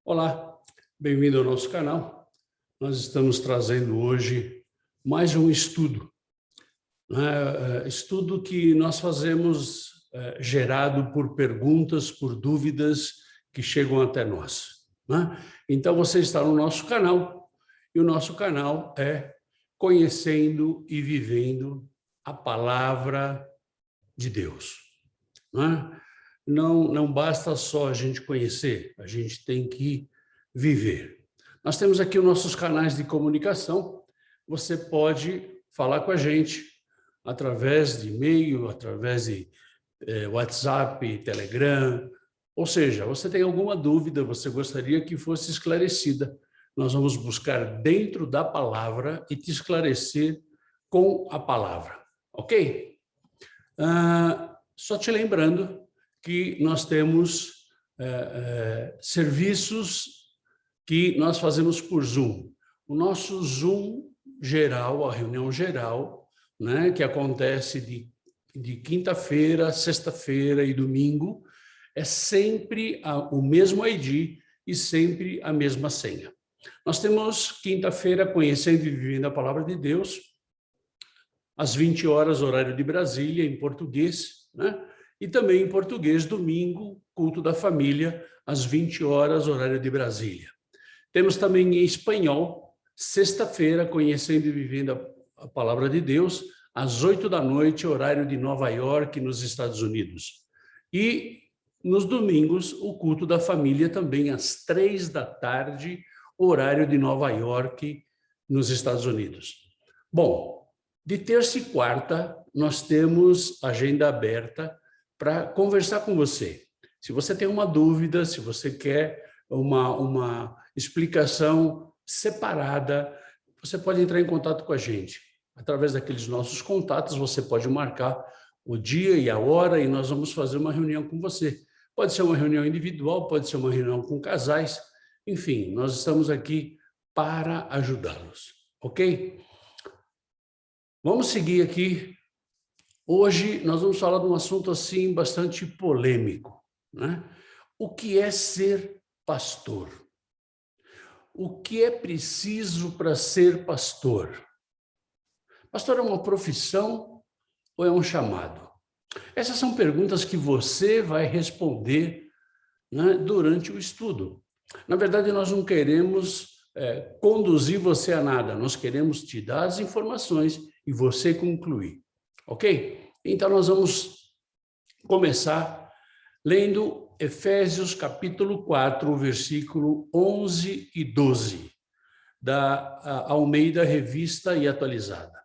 Olá, bem-vindo ao nosso canal. Nós estamos trazendo hoje mais um estudo, né? Estudo que nós fazemos gerado por perguntas, por dúvidas que chegam até nós, né? Então você está no nosso canal e o nosso canal é Conhecendo e Vivendo a Palavra de Deus, né? Não basta só a gente conhecer, a gente tem que viver. Nós temos aqui os nossos canais de comunicação. Você pode falar com a gente através de e-mail, através de WhatsApp, Telegram. Ou seja, você tem alguma dúvida, você gostaria que fosse esclarecida. Nós vamos buscar dentro da palavra e te esclarecer com a palavra, ok? Só te lembrando que nós temos serviços que nós fazemos por Zoom. O nosso Zoom geral, a reunião geral, né, que acontece de quinta-feira, sexta-feira e domingo, é sempre o mesmo ID e sempre a mesma senha. Nós temos quinta-feira, Conhecendo e Vivendo a Palavra de Deus, às 20 horas, horário de Brasília, em português, né? E também em português, domingo, culto da família, às 20 horas, horário de Brasília. Temos também em espanhol, sexta-feira, Conhecendo e Vivendo a Palavra de Deus, às 8 da noite, horário de Nova York, nos Estados Unidos. E nos domingos, o culto da família também às 3 da tarde, horário de Nova York, nos Estados Unidos. Bom, de terça e quarta, nós temos agenda aberta para conversar com você. Se você tem uma dúvida, se você quer uma explicação separada, você pode entrar em contato com a gente. Através daqueles nossos contatos, você pode marcar o dia e a hora e nós vamos fazer uma reunião com você. Pode ser uma reunião individual, pode ser uma reunião com casais. Enfim, nós estamos aqui para ajudá-los, ok? Vamos seguir aqui. Hoje nós vamos falar de um assunto assim bastante polêmico, né? O que é ser pastor? O que é preciso para ser pastor? Pastor é uma profissão ou é um chamado? Essas são perguntas que você vai responder, né, durante o estudo. Na verdade, nós não queremos conduzir você a nada, nós queremos te dar as informações e você concluir. Ok? Então, nós vamos começar lendo Efésios capítulo 4, versículo 11 e 12, da Almeida Revista e Atualizada.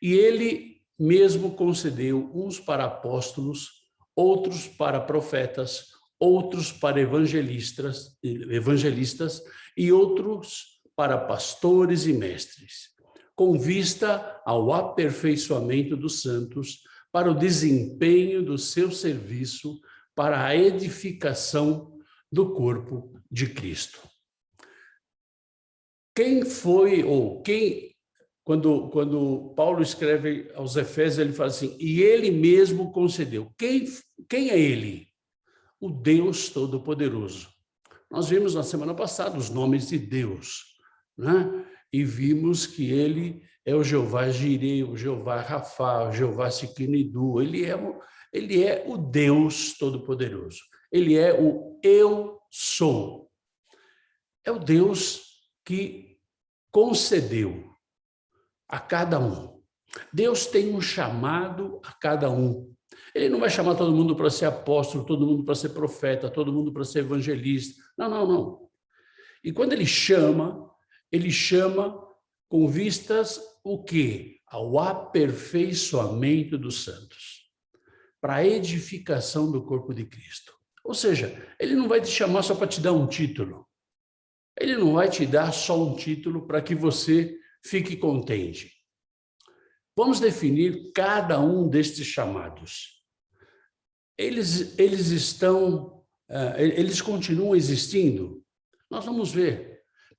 E ele mesmo concedeu uns para apóstolos, outros para profetas, outros para evangelistas e outros para pastores e mestres, com vista ao aperfeiçoamento dos santos, para o desempenho do seu serviço, para a edificação do corpo de Cristo. Quem foi, ou quem, quando Paulo escreve aos Efésios, ele fala assim, e ele mesmo concedeu. Quem é ele? O Deus Todo-Poderoso. Nós vimos na semana passada os nomes de Deus, né? E vimos que ele é o Jeová Jireh, o Jeová Rafá, o Jeová Siquinidu. Ele é o Deus Todo-Poderoso. Ele é o Eu Sou. É o Deus que concedeu a cada um. Deus tem um chamado a cada um. Ele não vai chamar todo mundo para ser apóstolo, todo mundo para ser profeta, todo mundo para ser evangelista. Não, não, não. E quando ele chama com vistas o quê? Ao aperfeiçoamento dos santos, para a edificação do corpo de Cristo. Ou seja, ele não vai te chamar só para te dar um título. Ele não vai te dar só um título para que você fique contente. Vamos definir cada um destes chamados. Eles continuam existindo? Nós vamos ver.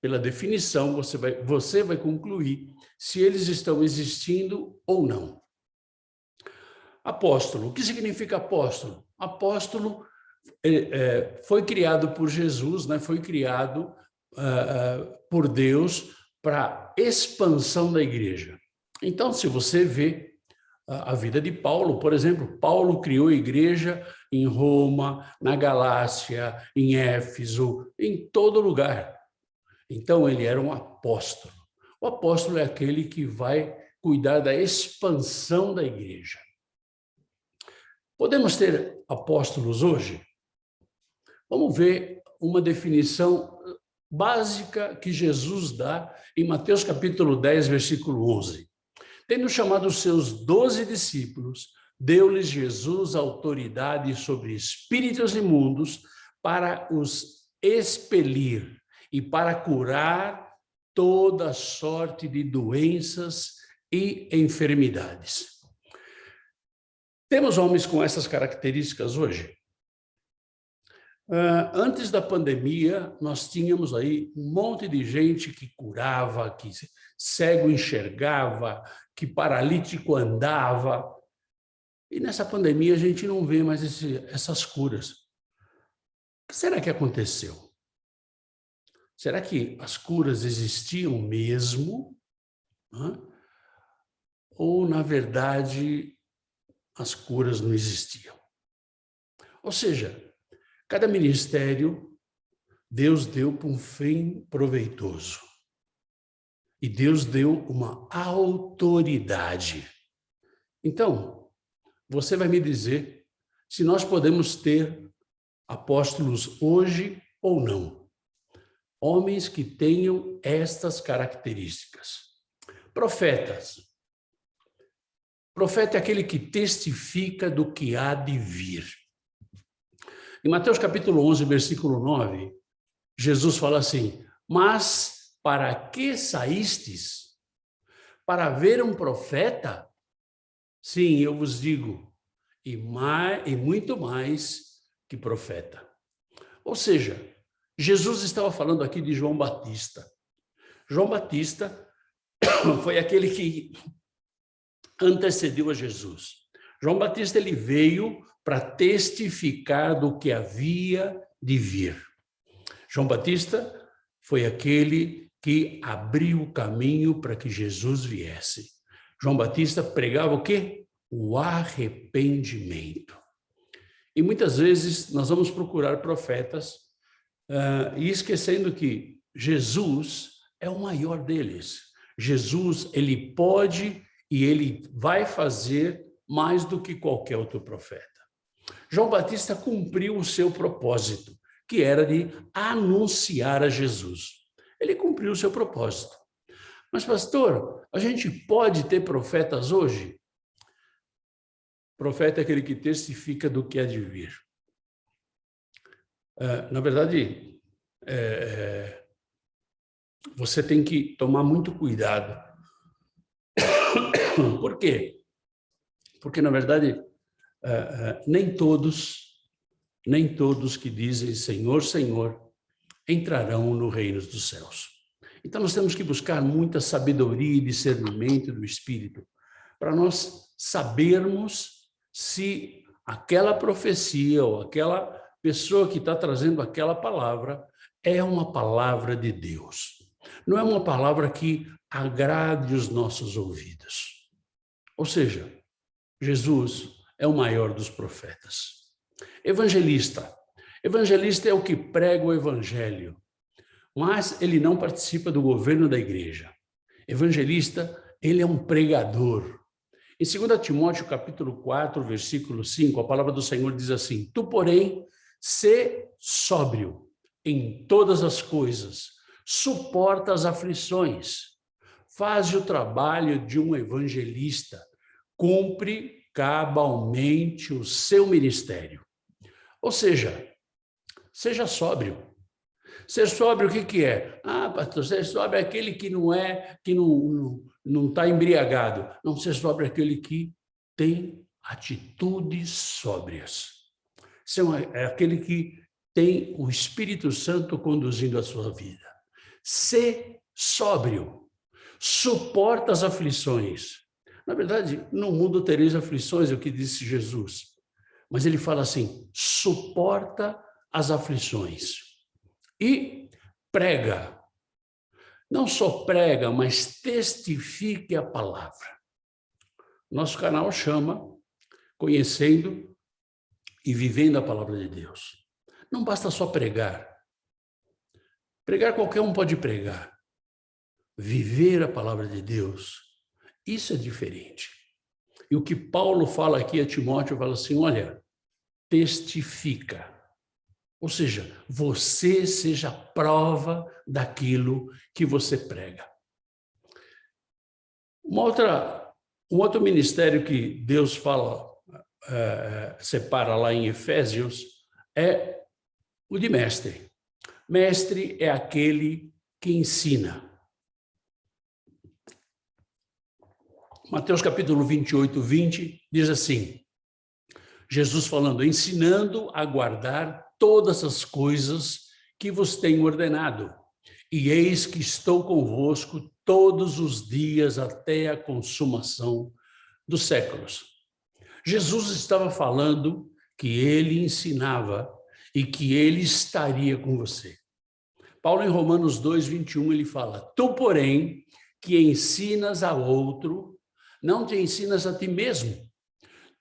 Pela definição, você vai concluir se eles estão existindo ou não. Apóstolo. O que significa apóstolo? Apóstolo foi criado por Jesus, né? Foi criado por Deus para expansão da igreja. Então, se você vê a vida de Paulo, por exemplo, Paulo criou a igreja em Roma, na Galácia, em Éfeso, em todo lugar. Então, ele era um apóstolo. O apóstolo é aquele que vai cuidar da expansão da igreja. Podemos ter apóstolos hoje? Vamos ver uma definição básica que Jesus dá em Mateus capítulo 10, versículo 11. Tendo chamado os seus 12 discípulos, deu-lhes Jesus autoridade sobre espíritos imundos para os expelir e para curar toda sorte de doenças e enfermidades. Temos homens com essas características hoje? Antes da pandemia, nós tínhamos aí um monte de gente que curava, que cego enxergava, que paralítico andava. E nessa pandemia a gente não vê mais essas curas. O que será que aconteceu? Será que as curas existiam mesmo? Ou, na verdade, as curas não existiam? Ou seja, cada ministério Deus deu para um fim proveitoso. E Deus deu uma autoridade. Então, você vai me dizer se nós podemos ter apóstolos hoje ou não. Homens que tenham estas características. Profetas. Profeta é aquele que testifica do que há de vir. Em Mateus capítulo 11, versículo 9, Jesus fala assim: mas para que saístes? Para ver um profeta? Sim, eu vos digo, e muito mais que profeta. Ou seja, Jesus estava falando aqui de João Batista. João Batista foi aquele que antecedeu a Jesus. João Batista ele veio para testificar do que havia de vir. João Batista foi aquele que abriu o caminho para que Jesus viesse. João Batista pregava o quê? O arrependimento. E muitas vezes nós vamos procurar profetas e esquecendo que Jesus é o maior deles. Jesus, ele pode e ele vai fazer mais do que qualquer outro profeta. João Batista cumpriu o seu propósito, que era de anunciar a Jesus. Ele cumpriu o seu propósito. Mas, pastor, a gente pode ter profetas hoje? Profeta é aquele que testifica do que há de vir. Na verdade, você tem que tomar muito cuidado. Por quê? Porque, na verdade, nem todos que dizem Senhor, Senhor, entrarão no reino dos céus. Então, nós temos que buscar muita sabedoria e discernimento do Espírito para nós sabermos se aquela profecia ou aquela pessoa que está trazendo aquela palavra é uma palavra de Deus. Não é uma palavra que agrade os nossos ouvidos. Ou seja, Jesus é o maior dos profetas. Evangelista. Evangelista é o que prega o evangelho, mas ele não participa do governo da igreja. Evangelista, ele é um pregador. Em 2 Timóteo, capítulo 4, versículo 5, a palavra do Senhor diz assim: tu, porém, sê sóbrio em todas as coisas, suporta as aflições, faz o trabalho de um evangelista, cumpre cabalmente o seu ministério. Ou seja, seja sóbrio. Ser sóbrio, o que é? Pastor, ser sóbrio é aquele que não está embriagado. Não, ser sóbrio é aquele que tem atitudes sóbrias. É aquele que tem o Espírito Santo conduzindo a sua vida. Ser sóbrio. Suporta as aflições. Na verdade, no mundo tereis aflições, é o que disse Jesus. Mas ele fala assim, suporta as aflições e prega. Não só prega, mas testifique a palavra. Nosso canal chama Conhecendo e Vivendo a Palavra de Deus. Não basta só pregar. Pregar qualquer um pode pregar. Viver a palavra de Deus, isso é diferente. E o que Paulo fala aqui a Timóteo, fala assim, olha, testifica. Ou seja, você seja prova daquilo que você prega. Um outro ministério que Deus fala, separa lá em Efésios, é o de mestre. Mestre é aquele que ensina. Mateus capítulo 28, 20, diz assim, Jesus falando, ensinando a guardar todas as coisas que vos tenho ordenado. E eis que estou convosco todos os dias até a consumação dos séculos. Jesus estava falando que ele ensinava e que ele estaria com você. Paulo, em Romanos 2, 21, ele fala, tu, porém, que ensinas a outro, não te ensinas a ti mesmo.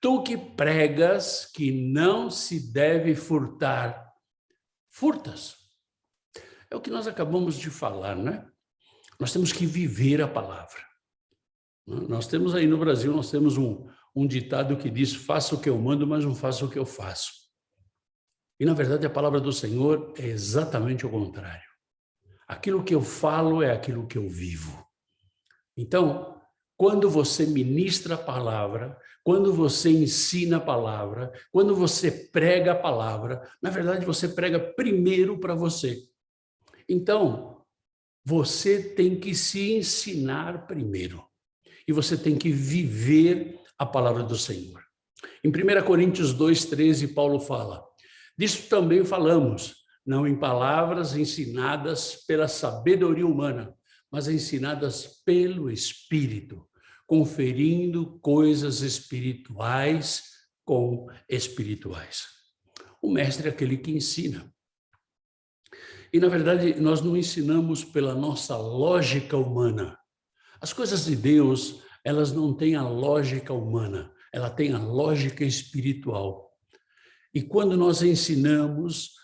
Tu que pregas que não se deve furtar, furtas. É o que nós acabamos de falar, né? Nós temos que viver a palavra. Nós temos aí no Brasil, nós temos um ditado que diz, faça o que eu mando, mas não faça o que eu faço. E, na verdade, a palavra do Senhor é exatamente o contrário. Aquilo que eu falo é aquilo que eu vivo. Então, quando você ministra a palavra, quando você ensina a palavra, quando você prega a palavra, na verdade, você prega primeiro para você. Então, você tem que se ensinar primeiro. E você tem que viver a palavra do Senhor. Em 1 Coríntios 2:13, Paulo fala, disso também falamos, não em palavras ensinadas pela sabedoria humana, mas ensinadas pelo Espírito, conferindo coisas espirituais com espirituais. O mestre é aquele que ensina. E, na verdade, nós não ensinamos pela nossa lógica humana. As coisas de Deus, elas não têm a lógica humana, ela tem a lógica espiritual. E quando nós ensinamos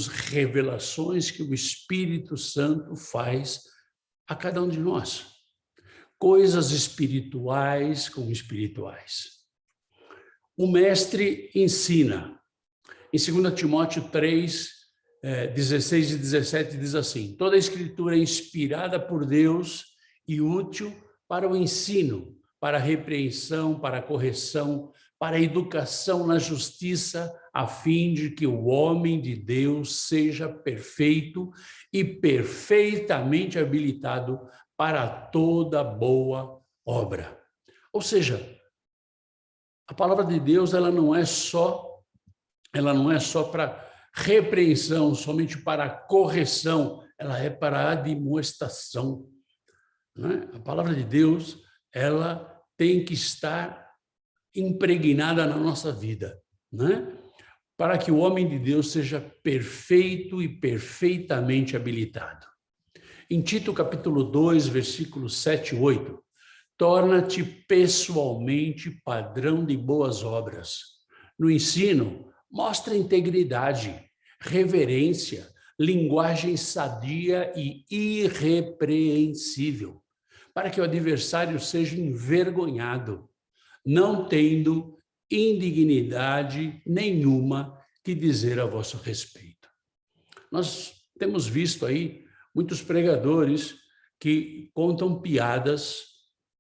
revelações que o Espírito Santo faz a cada um de nós. Coisas espirituais com espirituais. O mestre ensina. Em 2 Timóteo 3, 16 e 17 diz assim, toda a escritura é inspirada por Deus e útil para o ensino, para a repreensão, para a correção, para a educação na justiça, a fim de que o homem de Deus seja perfeito e perfeitamente habilitado para toda boa obra. Ou seja, a palavra de Deus ela não é só para repreensão, somente para correção, ela é para admoestação. Né? A palavra de Deus ela tem que estar impregnada na nossa vida, né? Para que o homem de Deus seja perfeito e perfeitamente habilitado. Em Tito capítulo 2, versículos 7 e 8, torna-te pessoalmente padrão de boas obras. No ensino, mostra integridade, reverência, linguagem sadia e irrepreensível, para que o adversário seja envergonhado, não tendo indignidade nenhuma que dizer a vosso respeito. Nós temos visto aí muitos pregadores que contam piadas,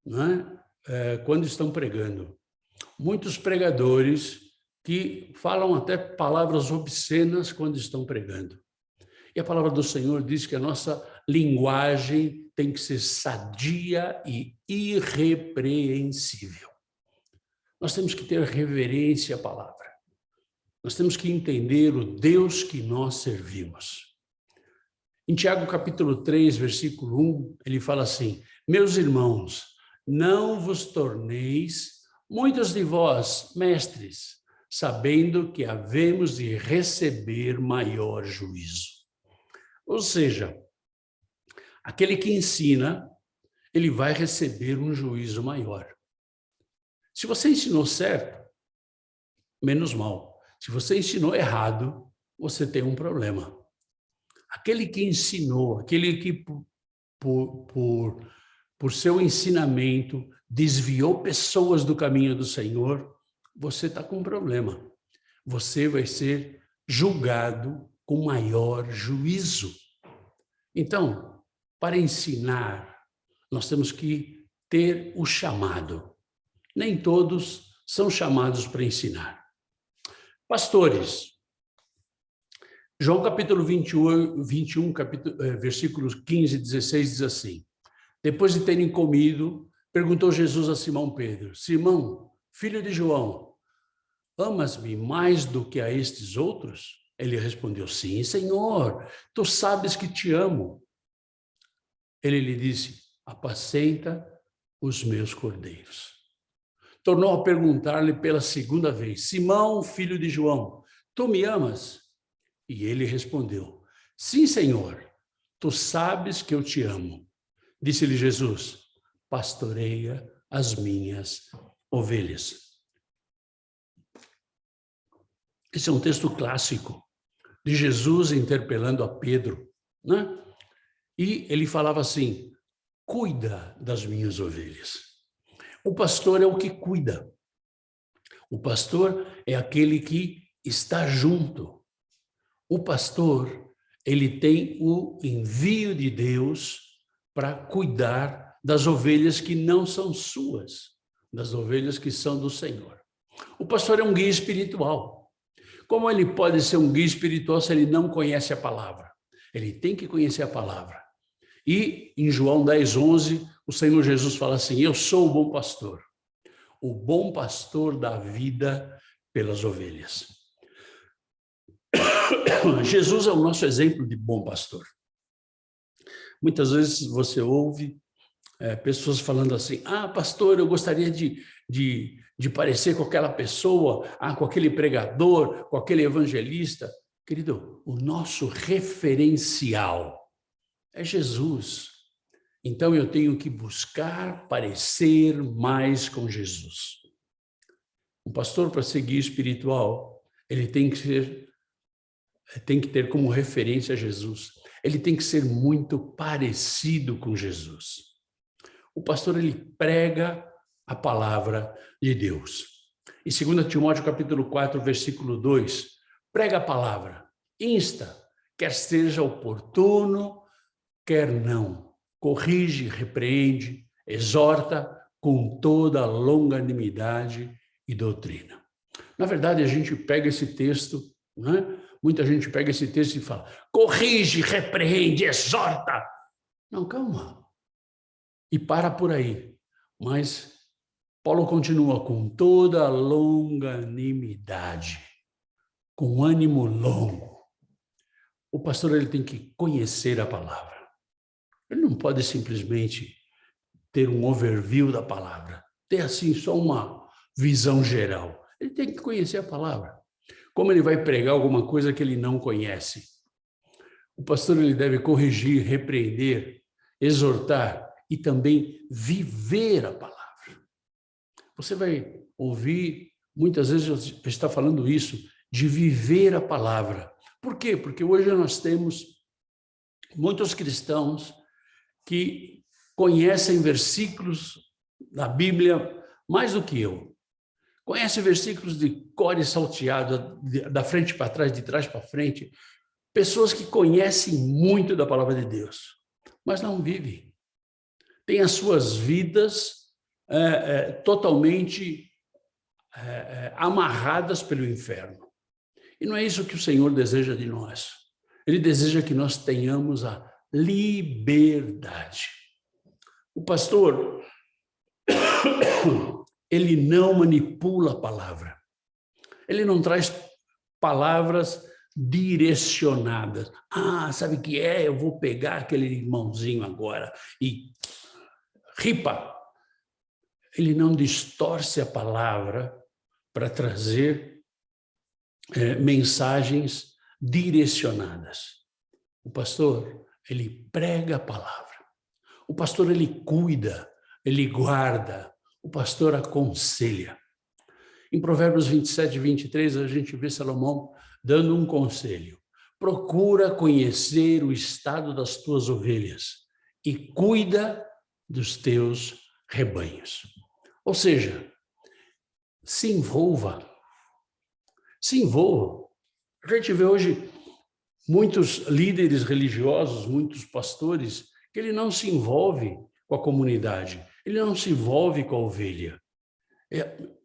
né, quando estão pregando. Muitos pregadores que falam até palavras obscenas quando estão pregando. E a palavra do Senhor diz que a nossa linguagem tem que ser sadia e irrepreensível. Nós temos que ter reverência à palavra. Nós temos que entender o Deus que nós servimos. Em Tiago capítulo 3, versículo 1, ele fala assim, meus irmãos, não vos torneis muitos de vós, mestres, sabendo que havemos de receber maior juízo. Ou seja, aquele que ensina, ele vai receber um juízo maior. Se você ensinou certo, menos mal. Se você ensinou errado, você tem um problema. Aquele que ensinou, aquele que por seu ensinamento desviou pessoas do caminho do Senhor, você está com um problema. Você vai ser julgado com maior juízo. Então, para ensinar, nós temos que ter o chamado. Nem todos são chamados para ensinar. Pastores, João capítulo 21, versículos 15 e 16 diz assim: depois de terem comido, perguntou Jesus a Simão Pedro: Simão, filho de João, amas-me mais do que a estes outros? Ele respondeu: sim, Senhor, tu sabes que te amo. Ele lhe disse: apacenta os meus cordeiros. Tornou a perguntar-lhe pela segunda vez: Simão, filho de João, tu me amas? E ele respondeu: sim, Senhor, tu sabes que eu te amo. Disse-lhe Jesus: pastoreia as minhas ovelhas. Esse é um texto clássico de Jesus interpelando a Pedro, né? E ele falava assim: cuida das minhas ovelhas. O pastor é o que cuida. O pastor é aquele que está junto. O pastor, ele tem o envio de Deus para cuidar das ovelhas que não são suas, das ovelhas que são do Senhor. O pastor é um guia espiritual. Como ele pode ser um guia espiritual se ele não conhece a palavra? Ele tem que conhecer a palavra. E em João 10:11, o Senhor Jesus fala assim: eu sou o bom pastor. O bom pastor dá vida pelas ovelhas. Jesus é o nosso exemplo de bom pastor. Muitas vezes você ouve pessoas falando assim: ah, pastor, eu gostaria de parecer com aquela pessoa, com aquele pregador, com aquele evangelista. Querido, o nosso referencial é Jesus. Então eu tenho que buscar parecer mais com Jesus. Um pastor, para seguir espiritual, ele tem que ter como referência Jesus. Ele tem que ser muito parecido com Jesus. O pastor, ele prega a palavra de Deus. Em 2 Timóteo capítulo 4, versículo 2, prega a palavra, insta, quer seja oportuno, quer não. Corrige, repreende, exorta com toda longanimidade e doutrina. Na verdade, a gente pega esse texto, né? Muita gente pega esse texto e fala: corrige, repreende, exorta. Não, calma. E para por aí. Mas Paulo continua: com toda longanimidade, com ânimo longo. O pastor, ele tem que conhecer a palavra. Ele não pode simplesmente ter um overview da palavra, ter assim só uma visão geral. Ele tem que conhecer a palavra. Como ele vai pregar alguma coisa que ele não conhece? O pastor, ele deve corrigir, repreender, exortar e também viver a palavra. Você vai ouvir, muitas vezes eu estou falando isso, de viver a palavra. Por quê? Porque hoje nós temos muitos cristãos que conhecem versículos da Bíblia mais do que eu. Conhecem versículos de cor e salteado, da frente para trás, de trás para frente. Pessoas que conhecem muito da palavra de Deus, mas não vivem. Têm as suas vidas totalmente amarradas pelo inferno. E não é isso que o Senhor deseja de nós. Ele deseja que nós tenhamos a liberdade. O pastor, ele não manipula a palavra. Ele não traz palavras direcionadas. Ah, sabe o que é? Eu vou pegar aquele irmãozinho agora e ripa. ele não distorce a palavra para trazer mensagens direcionadas. O pastor, ele prega a palavra. O pastor, ele cuida, ele guarda. O pastor aconselha. Em Provérbios 27 e 23, a gente vê Salomão dando um conselho. Procura conhecer o estado das tuas ovelhas e cuida dos teus rebanhos. Ou seja, se envolva. Se envolva. A gente vê hoje muitos líderes religiosos, muitos pastores, que ele não se envolve com a comunidade, ele não se envolve com a ovelha.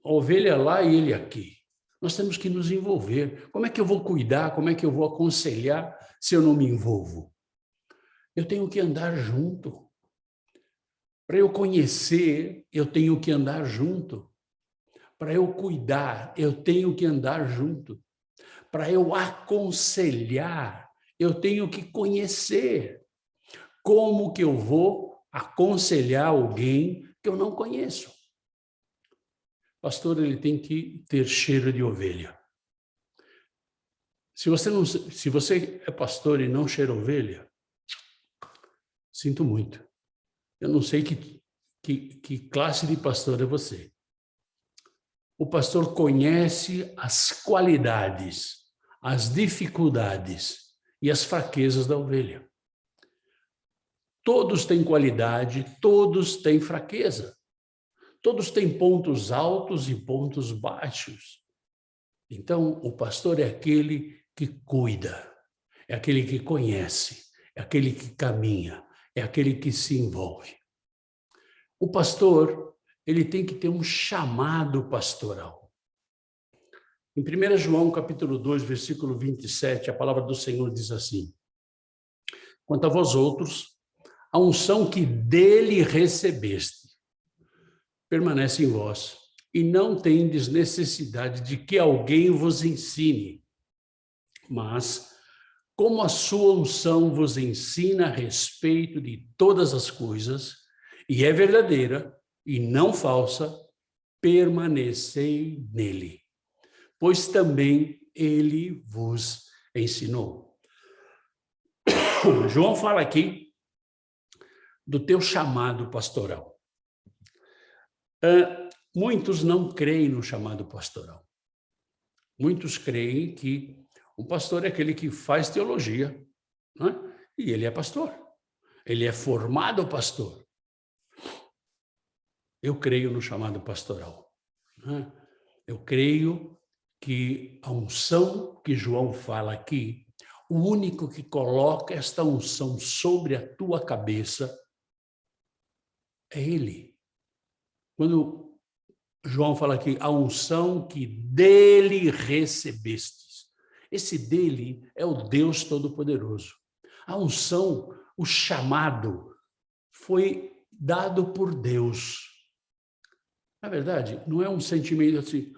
A ovelha lá e ele aqui. Nós temos que nos envolver. Como é que eu vou cuidar? Como é que eu vou aconselhar se eu não me envolvo? Eu tenho que andar junto. Para eu conhecer, eu tenho que andar junto. Para eu cuidar, eu tenho que andar junto. Para eu aconselhar, eu tenho que conhecer. Como que eu vou aconselhar alguém que eu não conheço? Pastor, ele tem que ter cheiro de ovelha. Se você é pastor e não cheira ovelha, sinto muito. Eu não sei que classe de pastor é você. O pastor conhece as qualidades, as dificuldades e as fraquezas da ovelha. Todos têm qualidade, todos têm fraqueza. Todos têm pontos altos e pontos baixos. Então, o pastor é aquele que cuida, é aquele que conhece, é aquele que caminha, é aquele que se envolve. O pastor, ele tem que ter um chamado pastoral. Em 1 João, capítulo 2, versículo 27, a palavra do Senhor diz assim: quanto a vós outros, a unção que dele recebeste permanece em vós, e não tendes necessidade de que alguém vos ensine. Mas, como a sua unção vos ensina a respeito de todas as coisas, e é verdadeira e não falsa, permanecei nele, pois também ele vos ensinou. João fala aqui do teu chamado pastoral. Muitos não creem no chamado pastoral. Muitos creem que o pastor é aquele que faz teologia, né? E ele é pastor. Ele é formado pastor. Eu creio no chamado pastoral, né? Eu creio que a unção que João fala aqui, o único que coloca esta unção sobre a tua cabeça é ele. Quando João fala aqui, a unção que dele recebestes. Esse dele é o Deus Todo-Poderoso. A unção, o chamado, foi dado por Deus. Na verdade, não é um sentimento assim,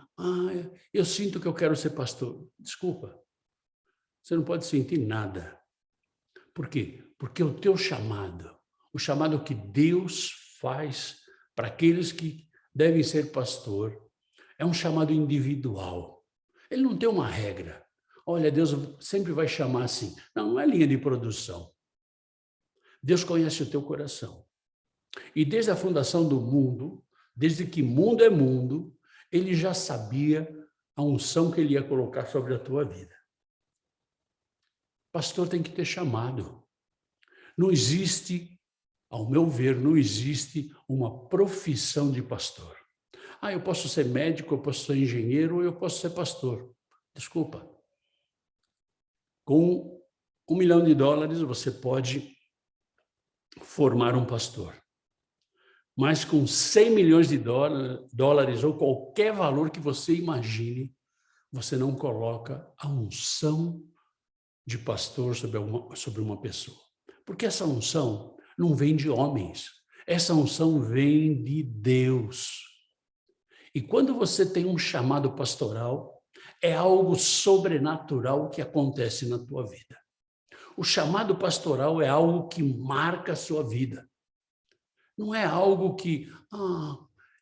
eu sinto que eu quero ser pastor. Desculpa, você não pode sentir nada. Por quê? Porque o teu chamado, o chamado que Deus faz para aqueles que devem ser pastor, é um chamado individual. Ele não tem uma regra. Olha, Deus sempre vai chamar assim. Não é linha de produção. Deus conhece o teu coração. E desde a fundação do mundo, desde que mundo é mundo, ele já sabia a unção que ele ia colocar sobre a tua vida. Pastor tem que ter chamado. Não existe, ao meu ver, não existe uma profissão de pastor. Eu posso ser médico, eu posso ser engenheiro, ou eu posso ser pastor. Desculpa. Com $1 milhão você pode formar um pastor. Mas com 100 milhões de dólares ou qualquer valor que você imagine, você não coloca a unção de pastor sobre uma pessoa. Porque essa unção não vem de homens. Essa unção vem de Deus. E quando você tem um chamado pastoral, é algo sobrenatural que acontece na tua vida. O chamado pastoral é algo que marca a sua vida. Não é algo que,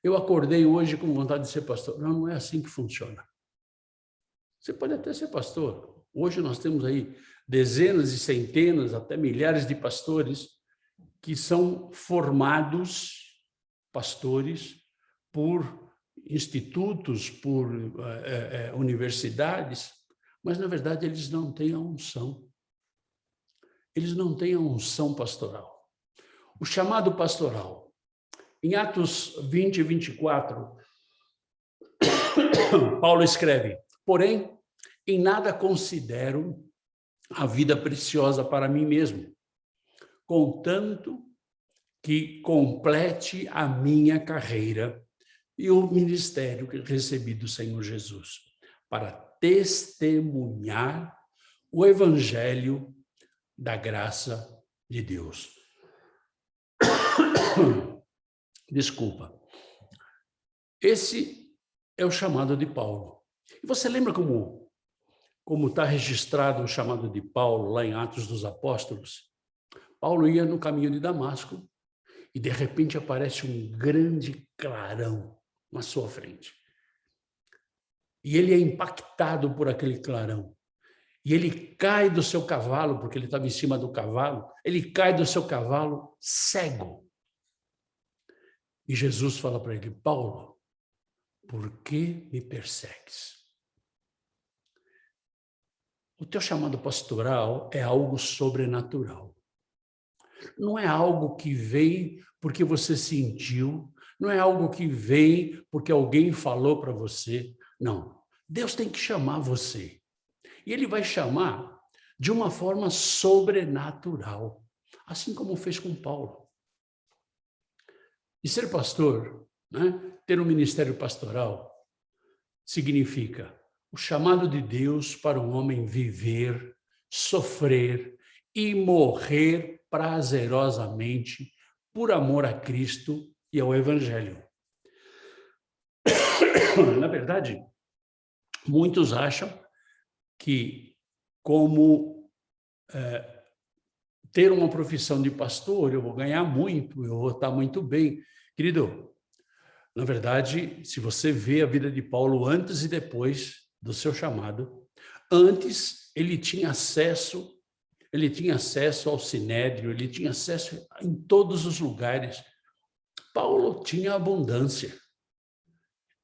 Eu acordei hoje com vontade de ser pastor. Não, não é assim que funciona. Você pode até ser pastor. Hoje nós temos aí dezenas e centenas, até milhares de pastores que são formados pastores por institutos, por universidades, mas, na verdade, eles não têm a unção. Eles não têm a unção pastoral. O chamado pastoral. Em Atos 20 e 24, Paulo escreve: porém, em nada considero a vida preciosa para mim mesmo, contanto que complete a minha carreira e o ministério que recebi do Senhor Jesus, para testemunhar o evangelho da graça de Deus. Desculpa. Esse é o chamado de Paulo. E você lembra como está registrado o chamado de Paulo lá em Atos dos Apóstolos? Paulo ia no caminho de Damasco e, de repente, aparece um grande clarão na sua frente. E ele é impactado por aquele clarão. E ele cai do seu cavalo, porque ele estava em cima do cavalo, ele cai do seu cavalo cego. E Jesus fala para ele: Paulo, por que me persegues? O teu chamado pastoral é algo sobrenatural. Não é algo que vem porque você sentiu, não é algo que vem porque alguém falou para você. Não. Deus tem que chamar você. E ele vai chamar de uma forma sobrenatural, assim como fez com Paulo. E ser pastor, né, ter um ministério pastoral, significa o chamado de Deus para um homem viver, sofrer e morrer prazerosamente por amor a Cristo e ao Evangelho. Na verdade, muitos acham que, como ter uma profissão de pastor, eu vou ganhar muito, eu vou estar muito bem. Querido, na verdade, se você vê a vida de Paulo antes e depois do seu chamado, antes ele tinha acesso ao sinédrio, ele tinha acesso em todos os lugares. Paulo tinha abundância.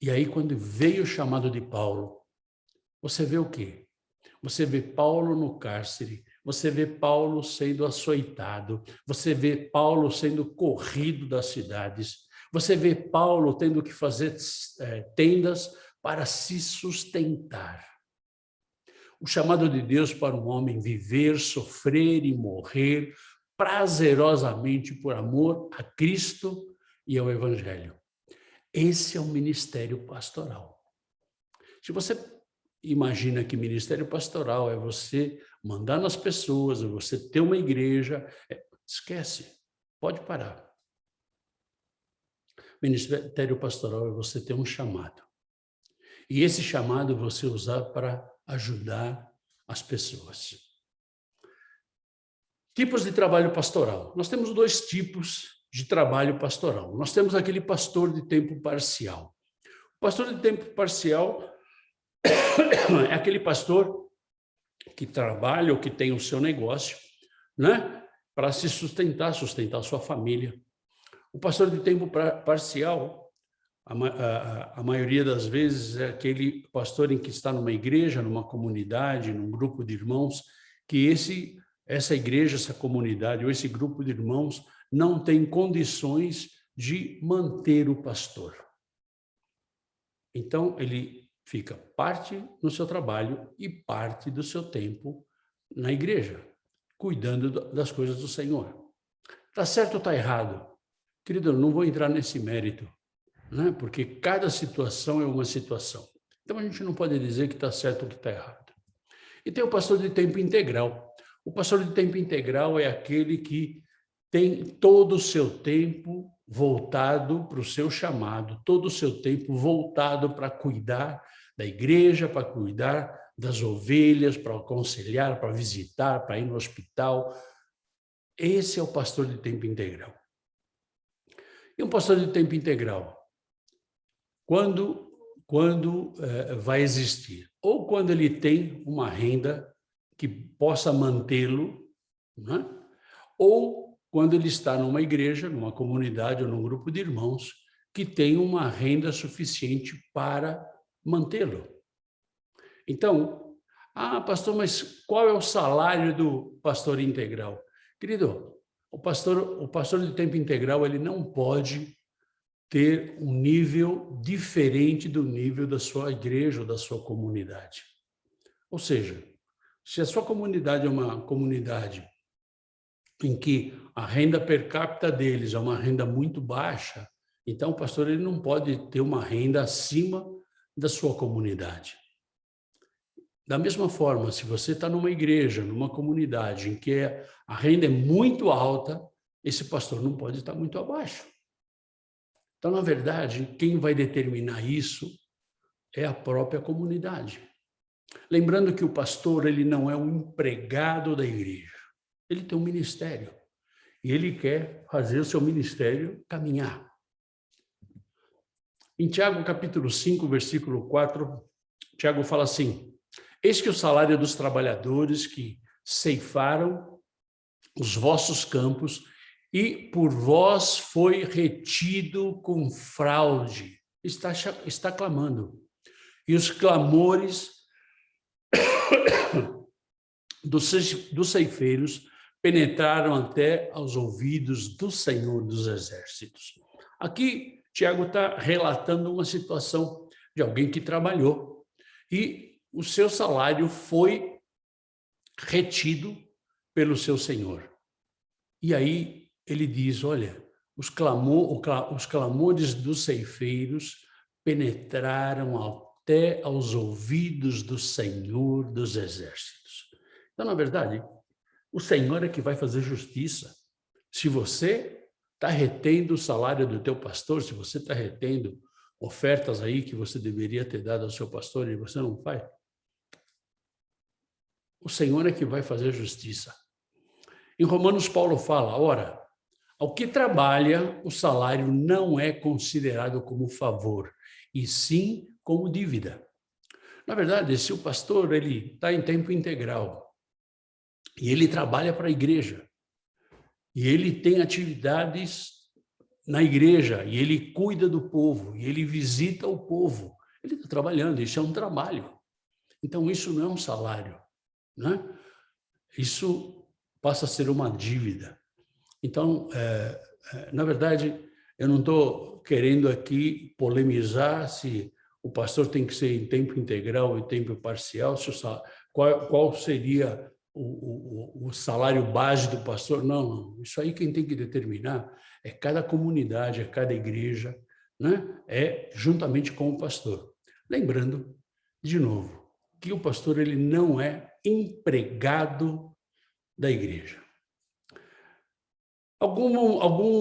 E aí, quando veio o chamado de Paulo, você vê o quê? Você vê Paulo no cárcere, você vê Paulo sendo açoitado, você vê Paulo sendo corrido das cidades, você vê Paulo tendo que fazer tendas para se sustentar. O chamado de Deus para um homem viver, sofrer e morrer prazerosamente por amor a Cristo e ao Evangelho. Esse é o ministério pastoral. Se você imagina que ministério pastoral é você mandar nas pessoas, é você ter uma igreja, esquece, pode parar. Ministério pastoral é você ter um chamado. E esse chamado você usar para ajudar as pessoas. Tipos de trabalho pastoral. Nós temos 2 tipos de trabalho pastoral. Nós temos aquele pastor de tempo parcial. O pastor de tempo parcial é aquele pastor que trabalha ou que tem o seu negócio, né, para se sustentar a sua família. O pastor de tempo parcial, a maioria das vezes, é aquele pastor em que está numa igreja, numa comunidade, num grupo de irmãos, que essa igreja, essa comunidade ou esse grupo de irmãos não tem condições de manter o pastor. Então, ele fica parte no seu trabalho e parte do seu tempo na igreja, cuidando das coisas do Senhor. Está certo ou está errado? Querido, eu não vou entrar nesse mérito, né? Porque cada situação é uma situação. Então, a gente não pode dizer que está certo ou que está errado. E tem o pastor de tempo integral. O pastor de tempo integral é aquele que tem todo o seu tempo voltado para o seu chamado, todo o seu tempo voltado para cuidar da igreja, para cuidar das ovelhas, para aconselhar, para visitar, para ir no hospital. Esse é o pastor de tempo integral. E um pastor de tempo integral? quando vai existir. Ou quando ele tem uma renda que possa mantê-lo, né? Ou quando ele está numa igreja, numa comunidade ou num grupo de irmãos que tem uma renda suficiente para mantê-lo. Então, pastor, mas qual é o salário do pastor integral? Querido, o pastor de tempo integral, ele não pode ter um nível diferente do nível da sua igreja ou da sua comunidade. Ou seja, se a sua comunidade é uma comunidade em que a renda per capita deles é uma renda muito baixa, então o pastor ele não pode ter uma renda acima da sua comunidade. Da mesma forma, se você está numa igreja, numa comunidade em que a renda é muito alta, esse pastor não pode estar muito abaixo. Então, na verdade, quem vai determinar isso é a própria comunidade. Lembrando que o pastor ele não é um empregado da igreja, ele tem um ministério e ele quer fazer o seu ministério caminhar. Em Tiago, capítulo 5, versículo 4, Tiago fala assim: eis que o salário dos trabalhadores que ceifaram os vossos campos e por vós foi retido com fraude. Está clamando. E os clamores dos ceifeiros penetraram até aos ouvidos do Senhor dos Exércitos. Aqui, Tiago está relatando uma situação de alguém que trabalhou e o seu salário foi retido pelo seu senhor. E aí ele diz, olha, os clamores dos ceifeiros penetraram até aos ouvidos do Senhor dos Exércitos. Então, na verdade, o Senhor é que vai fazer justiça. Se você está retendo o salário do teu pastor, se você está retendo ofertas aí que você deveria ter dado ao seu pastor e você não faz, o Senhor é que vai fazer justiça. Em Romanos, Paulo fala, ora, ao que trabalha, o salário não é considerado como favor, e sim como dívida. Na verdade, se o pastor ele está em tempo integral e ele trabalha para a igreja, e ele tem atividades na igreja, e ele cuida do povo, e ele visita o povo, ele está trabalhando, isso é um trabalho. Então, isso não é um salário, né? Isso passa a ser uma dívida. Então, na verdade, eu não estou querendo aqui polemizar se o pastor tem que ser em tempo integral e tempo parcial, qual seria o salário base do pastor. Não, isso aí quem tem que determinar é cada comunidade, é cada igreja, né? É juntamente com o pastor. Lembrando, de novo, que o pastor ele não é empregado da igreja. Um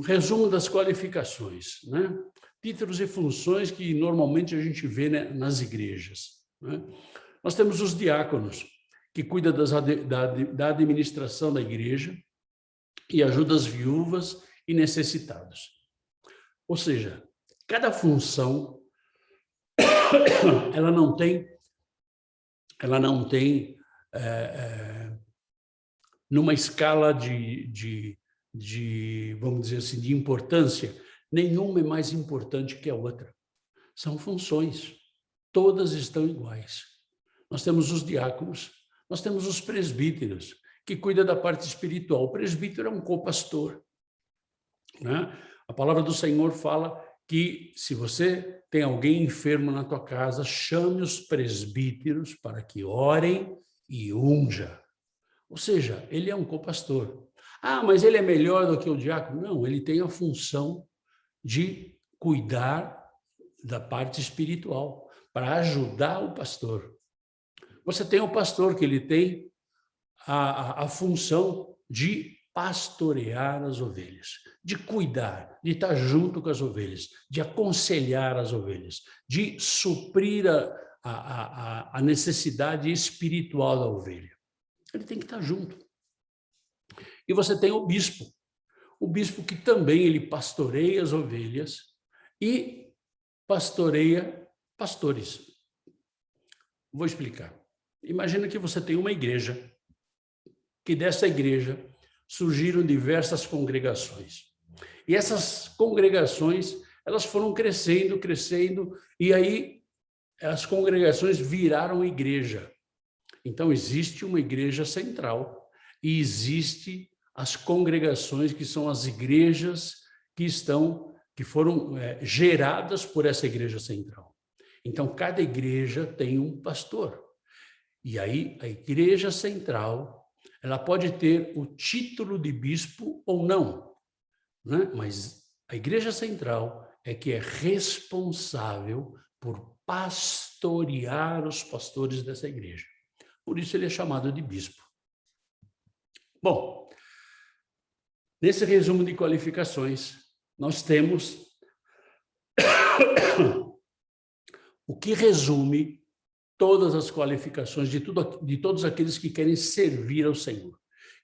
resumo das qualificações, né? Títulos e funções que normalmente a gente vê, né, nas igrejas, né? Nós temos os diáconos, que cuidam da administração da igreja e ajuda as viúvas e necessitados. Ou seja, cada função ela não tem numa escala vamos dizer assim, de importância, nenhuma é mais importante que a outra. São funções, todas estão iguais. Nós temos os diáconos, nós temos os presbíteros, que cuidam da parte espiritual. O presbítero é um copastor, né? A palavra do Senhor fala que se você tem alguém enfermo na tua casa, chame os presbíteros para que orem e unja. Ou seja, ele é um copastor. Mas ele é melhor do que o diácono? Não, ele tem a função de cuidar da parte espiritual, para ajudar o pastor. Você tem o pastor que ele tem a função de pastorear as ovelhas, de cuidar, de estar junto com as ovelhas, de aconselhar as ovelhas, de suprir a necessidade espiritual da ovelha. Ele tem que estar junto. E você tem o bispo que também ele pastoreia as ovelhas, e pastoreia pastores. Vou explicar. Imagina que você tem uma igreja, que dessa igreja surgiram diversas congregações. E essas congregações, elas foram crescendo, e aí as congregações viraram igreja. Então, existe uma igreja central e existe as congregações, que são as igrejas que foram geradas por essa igreja central. Então, cada igreja tem um pastor. E aí, a igreja central, ela pode ter o título de bispo ou não, né? Mas a igreja central é que é responsável por pastorear os pastores dessa igreja. Por isso ele é chamado de bispo. Bom, nesse resumo de qualificações, nós temos o que resume todas as qualificações de todos aqueles que querem servir ao Senhor,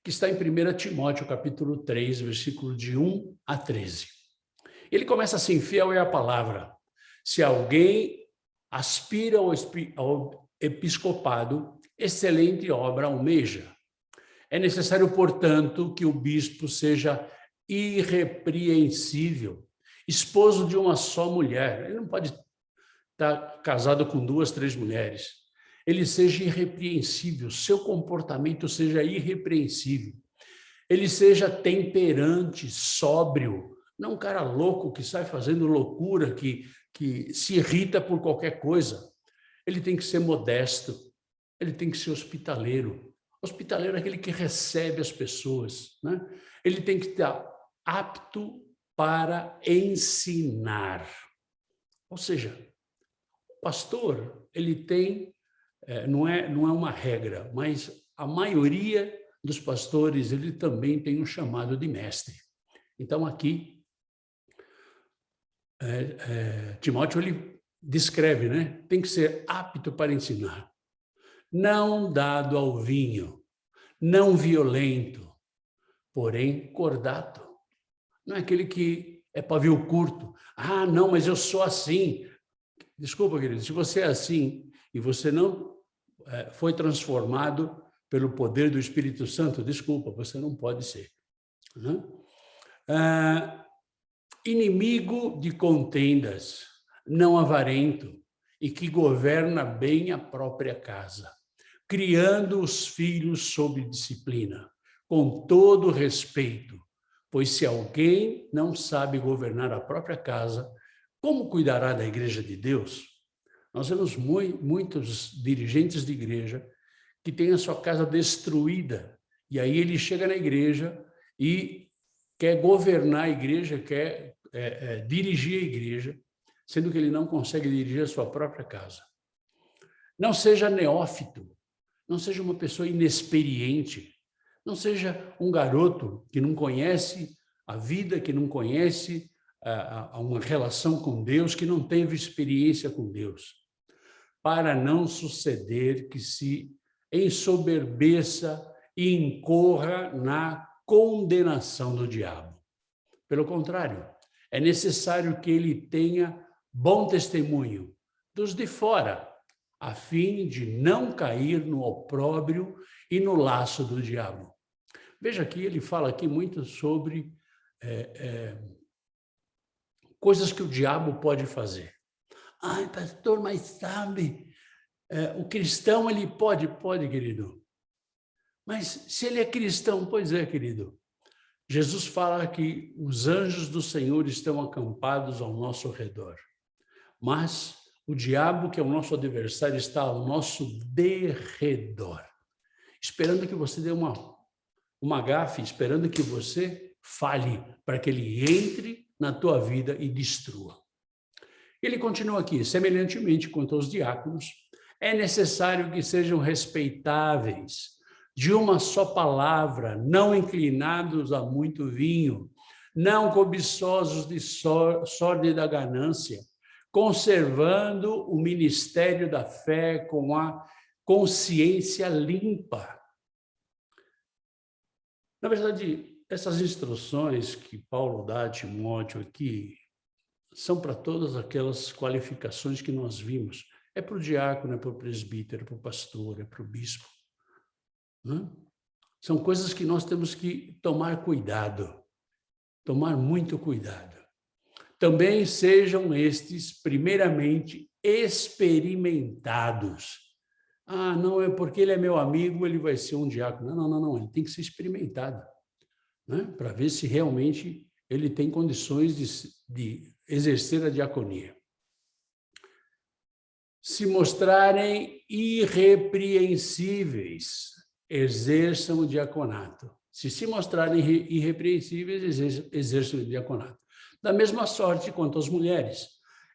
que está em 1 Timóteo, capítulo 3, versículo de 1 a 13. Ele começa assim: fiel é a palavra. Se alguém aspira ao episcopado, excelente obra almeja. É necessário, portanto, que o bispo seja irrepreensível, esposo de uma só mulher. Ele não pode estar casado com 2, 3 mulheres. Ele seja irrepreensível, seu comportamento seja irrepreensível. Ele seja temperante, sóbrio, não um cara louco que sai fazendo loucura, que se irrita por qualquer coisa. Ele tem que ser modesto, ele tem que ser hospitaleiro. Hospitaleiro é aquele que recebe as pessoas, né? Ele tem que estar apto para ensinar. Ou seja, o pastor, ele tem, não é uma regra, mas a maioria dos pastores, ele também tem um chamado de mestre. Então, aqui, Timóteo, ele descreve, né? Tem que ser apto para ensinar. Não dado ao vinho, não violento, porém cordato. Não é aquele que é pavio curto. Ah, não, mas eu sou assim. Desculpa, querido, se você é assim e você não foi transformado pelo poder do Espírito Santo, desculpa, você não pode ser. Né? Inimigo de contendas, não avarento, e que governa bem a própria casa, criando os filhos sob disciplina, com todo respeito, pois se alguém não sabe governar a própria casa, como cuidará da igreja de Deus? Nós vemos muitos dirigentes de igreja que têm a sua casa destruída, e aí ele chega na igreja e quer governar a igreja, quer dirigir a igreja, sendo que ele não consegue dirigir a sua própria casa. Não seja neófito, não seja uma pessoa inexperiente, não seja um garoto que não conhece a vida, que não conhece uma relação com Deus, que não teve experiência com Deus, para não suceder que se ensoberbeça e incorra na condenação do diabo. Pelo contrário, é necessário que ele tenha bom testemunho dos de fora, a fim de não cair no opróbrio e no laço do diabo. Veja que ele fala aqui muito sobre coisas que o diabo pode fazer. Ai, pastor, mas sabe, o cristão, ele pode, querido. Mas se ele é cristão, pois é, querido. Jesus fala que os anjos do Senhor estão acampados ao nosso redor. Mas o diabo, que é o nosso adversário, está ao nosso derredor, esperando que você dê uma gafe, esperando que você fale para que ele entre na tua vida e destrua. Ele continua aqui: semelhantemente quanto aos diáconos, é necessário que sejam respeitáveis, de uma só palavra, não inclinados a muito vinho, não cobiçosos de sórdida ganância, conservando o ministério da fé com a consciência limpa. Na verdade, essas instruções que Paulo dá a Timóteo aqui são para todas aquelas qualificações que nós vimos. É para o diácono, é para o presbítero, é para o pastor, é para o bispo. Né? São coisas que nós temos que tomar cuidado, tomar muito cuidado. Também sejam estes, primeiramente, experimentados. Ah, não é porque ele é meu amigo, ele vai ser um diácono. Não, ele tem que ser experimentado, né? Para ver se realmente ele tem condições de exercer a diaconia. Se mostrarem irrepreensíveis, exerçam o diaconato. Se mostrarem irrepreensíveis, exerçam o diaconato. Da mesma sorte quanto às mulheres,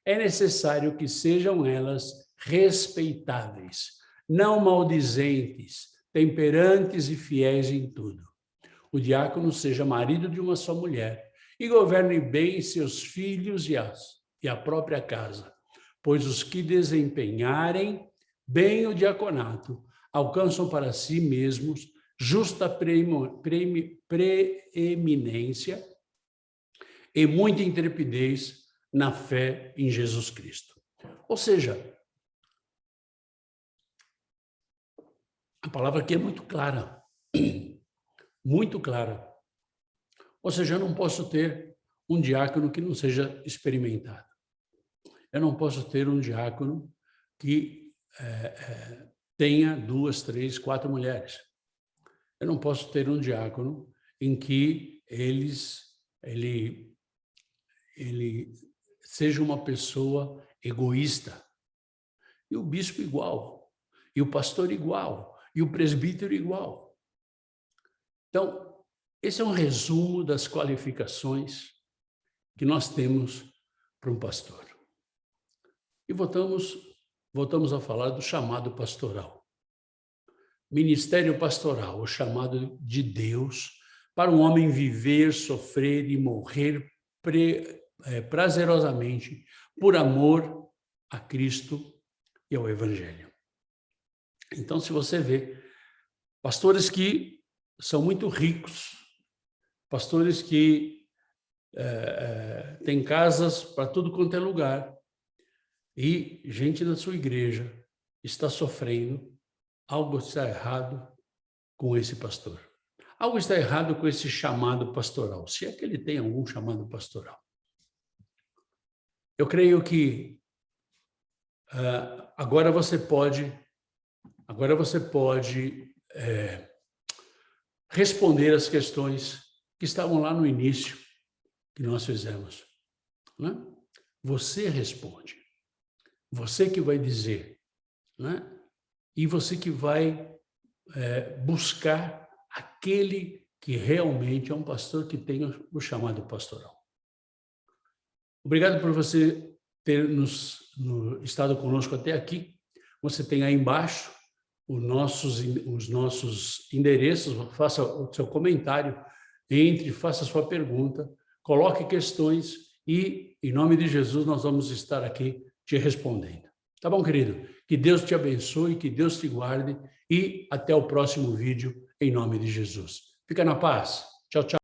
é necessário que sejam elas respeitáveis, não maldizentes, temperantes e fiéis em tudo. O diácono seja marido de uma só mulher e governe bem seus filhos e a própria casa, pois os que desempenharem bem o diaconato alcançam para si mesmos justa preeminência e muita intrepidez na fé em Jesus Cristo. Ou seja, a palavra aqui é muito clara, muito clara. Ou seja, eu não posso ter um diácono que não seja experimentado. Eu não posso ter um diácono que tenha 2, 3, 4 mulheres. Eu não posso ter um diácono em que ele seja uma pessoa egoísta. E o bispo igual, e o pastor igual, e o presbítero igual. Então, esse é um resumo das qualificações que nós temos para um pastor. E voltamos a falar do chamado pastoral. Ministério pastoral, o chamado de Deus para um homem viver, sofrer e morrer prazerosamente por amor a Cristo e ao Evangelho. Então, se você vê pastores que são muito ricos, pastores que têm casas para tudo quanto é lugar, e gente da sua igreja está sofrendo, algo está errado com esse pastor. Algo está errado com esse chamado pastoral, se é que ele tem algum chamado pastoral. Eu creio que agora você pode responder as questões que estavam lá no início, que nós fizemos. Né? Você responde. Você que vai dizer. Né? E você que vai buscar aquele que realmente é um pastor que tem o chamado pastoral. Obrigado por você ter estado conosco até aqui. Você tem aí embaixo os nossos endereços, faça o seu comentário, faça a sua pergunta, coloque questões e, em nome de Jesus, nós vamos estar aqui te respondendo. Tá bom, querido? Que Deus te abençoe, que Deus te guarde e até o próximo vídeo, em nome de Jesus. Fica na paz. Tchau, tchau.